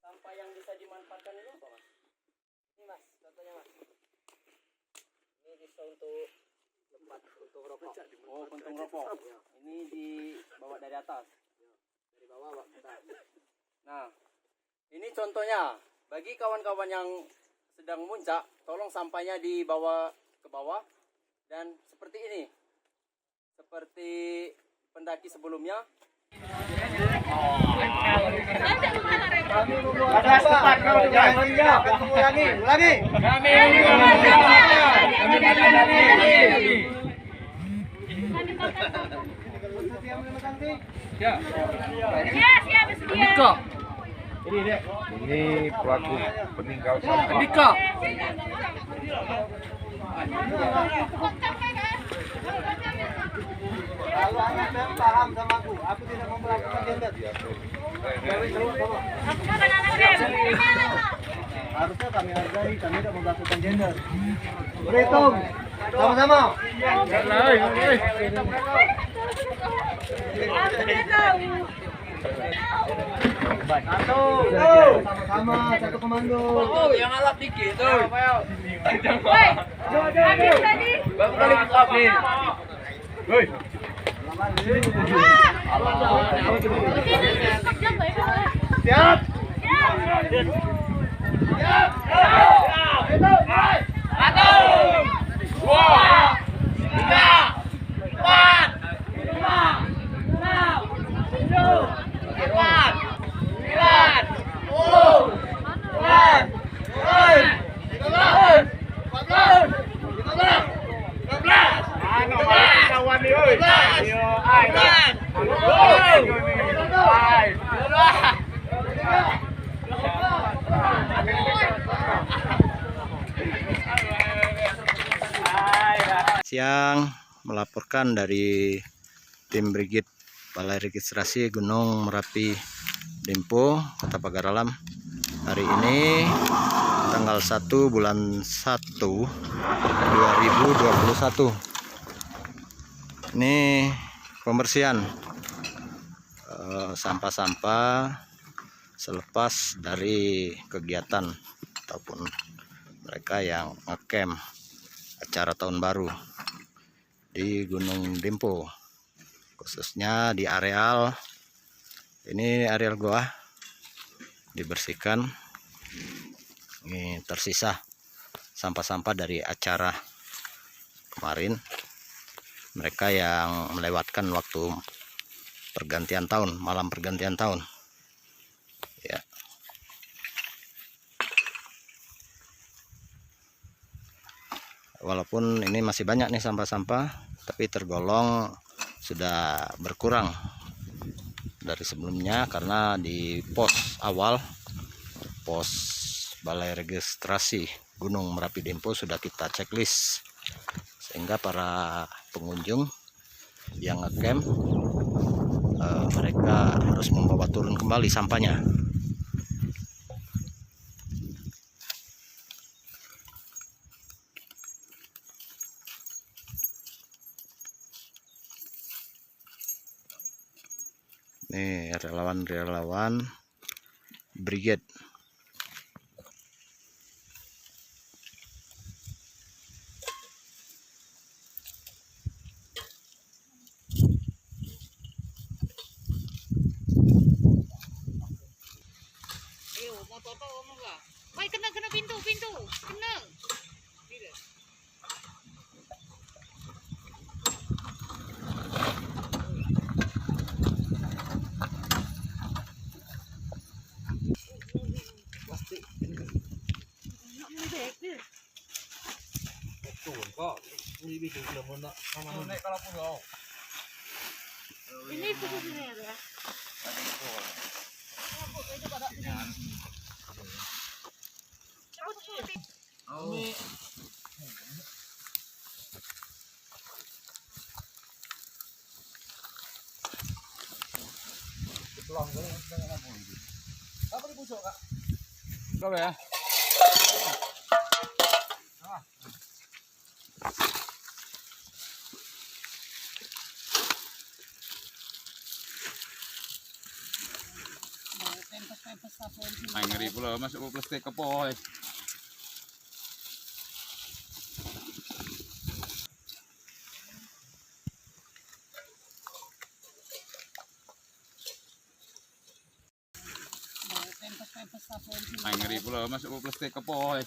Sampah yang bisa dimanfaatkan itu apa, Mas? Ini, Mas, contohnya, Mas. Ini bisa untuk tempat untuk rokok. Oh, puntung rokok. Ini dibawa dari atas. Dari bawah, Pak. Nah, ini contohnya. Bagi kawan-kawan yang sedang muncak, tolong sampahnya dibawa ke bawah. Dan seperti ini. Seperti pendaki sebelumnya. Ada tempat kau ulangi. Ini pelaku peninggal sampah. Andika. Kalau Anda paham sama aku tidak mau melakukan gender. Harusnya kami hargai, kami tidak mau melakukan gender. Berhitung, sama-sama. Satu, sama-sama, satu komando. Oh, yang alap dikit tuh. Woi, habis tadi. Baru kali kita habis. Woi. Siap. Siang melaporkan dari tim Brigit Balai Registrasi Gunung Merapi Dempo, Kota Pagar Alam. Hari ini tanggal 1 bulan 1 2021. Ini pembersihan sampah-sampah selepas dari kegiatan ataupun mereka yang ngecamp acara tahun baru di Gunung Dempo, khususnya di areal ini, areal goa dibersihkan. Ini tersisa sampah-sampah dari acara kemarin, mereka yang melewatkan waktu pergantian tahun, malam pergantian tahun ya. Walaupun ini masih banyak nih sampah-sampah, tapi tergolong sudah berkurang dari sebelumnya, karena di pos awal, pos Balai Registrasi Gunung Merapi Dempo sudah kita checklist, sehingga para pengunjung yang ngecamp mereka harus membawa turun kembali sampahnya. Nih relawan-relawan Brigade. Woi, kena pintu. Kena. Ini posisinya ya. Coba ya. Ay, ngeri pula. Masuk plastik ke poy. Ay, ngeri pula. Masuk plastik ke poy.